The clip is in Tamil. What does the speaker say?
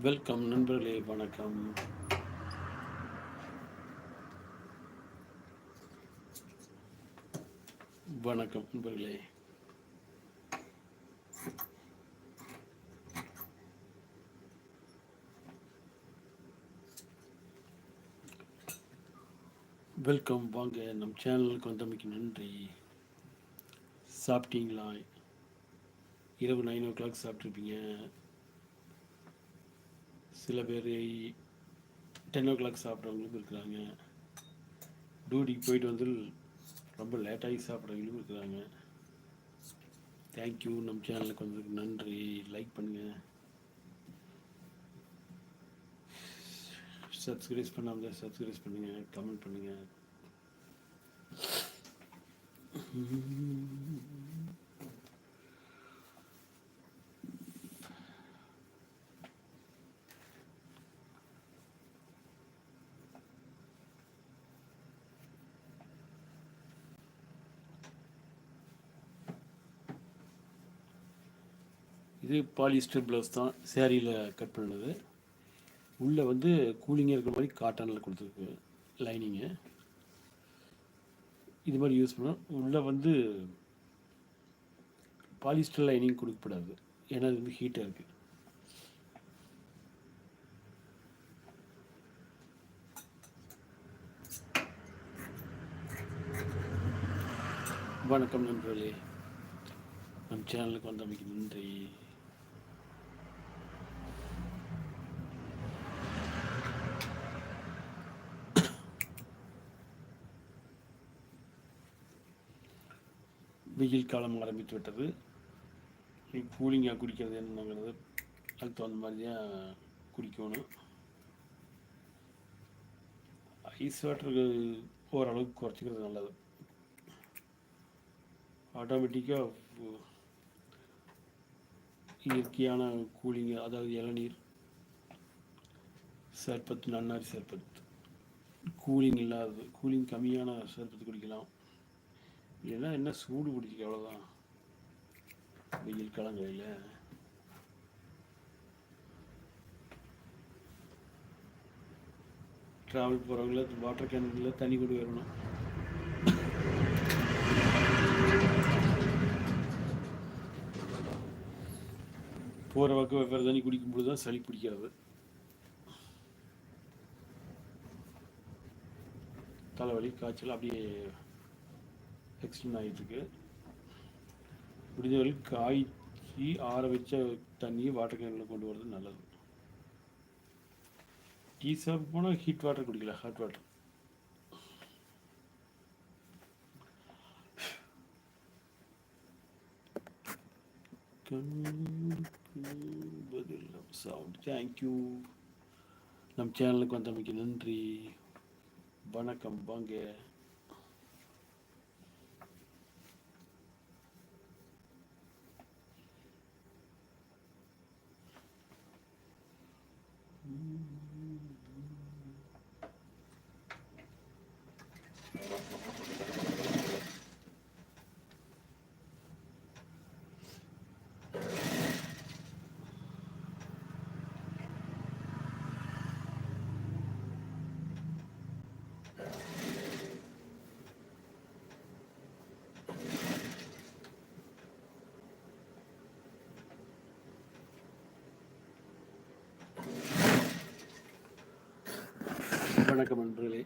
வெல்கம் நண்பர்களே, வணக்கம். வணக்கம் நண்பர்களே. வெல்கம், வாங்க நம் சேனலுக்கு வந்தமைக்கு நன்றி. சாப்பிட்டீங்களா? இரவு 9 o'clock சாப்பிட்ருப்பீங்க. சில பேர் 10 o'clock சாப்பிட்றவங்களும் இருக்கிறாங்க. டியூட்டிக்கு போயிட்டு வந்து ரொம்ப லேட்டாகி சாப்பிட்றவங்களும் இருக்கிறாங்க. தேங்க்யூ. நம் சேனலுக்கு வந்ததுக்கு நன்றி. லைக் பண்ணுங்கள், சப்ஸ்கிரைப் பண்ணாமல் சப்ஸ்கிரைப் பண்ணுங்கள், கமெண்ட் பண்ணுங்கள். இது பாலிஸ்டர் ப்ளவுஸ் தான், சேரீயில் கட் பண்ணது. உள்ளே வந்து கூலிங்காக இருக்கிற மாதிரி காட்டனில் கொடுத்துருக்கு லைனிங்கு. இது மாதிரி யூஸ் பண்ணால் உள்ளே வந்து பாலிஸ்டர் லைனிங் கொடுக்கப்படாது, ஏன்னா அது வந்து ஹீட்டாக இருக்குது. வணக்கம் நண்பர்களே, நம் சேனலுக்கு வந்தமைக்கு நன்றி. வெயில் காலம் ஆரம்பித்து விட்டது. கூலிங்காக குடிக்கிறது என்னங்கிறது அதுக்கு தகுந்த மாதிரி தான் குடிக்கணும். ஐஸ் வாட்டருக்கு ஓரளவுக்கு குறைச்சிக்கிறது நல்லது. ஆட்டோமேட்டிக்காக இயற்கையான கூலிங், அதாவது இளநீர், சர்பத், நன்னாரி சர்பத், கூலிங் இல்லாதது, கூலிங் கம்மியான சர்பத்து குடிக்கலாம். இல்லைன்னா என்ன சூடு பிடிச்சிக்க, அவ்வளோதான். வெயில் காலங்களில் ட்ராவல் போகிறவங்கள வாட்டர் கேனில் தண்ணி கொண்டு வரணும். போகிற பக்கம் வெவ்வேறு தண்ணி குடிக்கும்போது தான் சளி பிடிக்காது. தலைவலி, காய்ச்சல் அப்படியே எக்ஸ்டெண்ட் ஆகிட்டுருக்கு. முடிஞ்ச வரைக்கும் காய்ச்சி ஆற வச்ச தண்ணியை வாட்டர் கேனில் கொண்டு வரது நல்லது. டீ சாப்பிட்டு போனால் ஹீட் வாட்டர் குடிக்கல, ஹாட் வாட்டர். பதில் சவுண்ட். தேங்க்யூ. நம் சேனலுக்கு வந்தமைக்கு நன்றி. வணக்கம், வாங்க. வணக்கம் நண்பர்களே.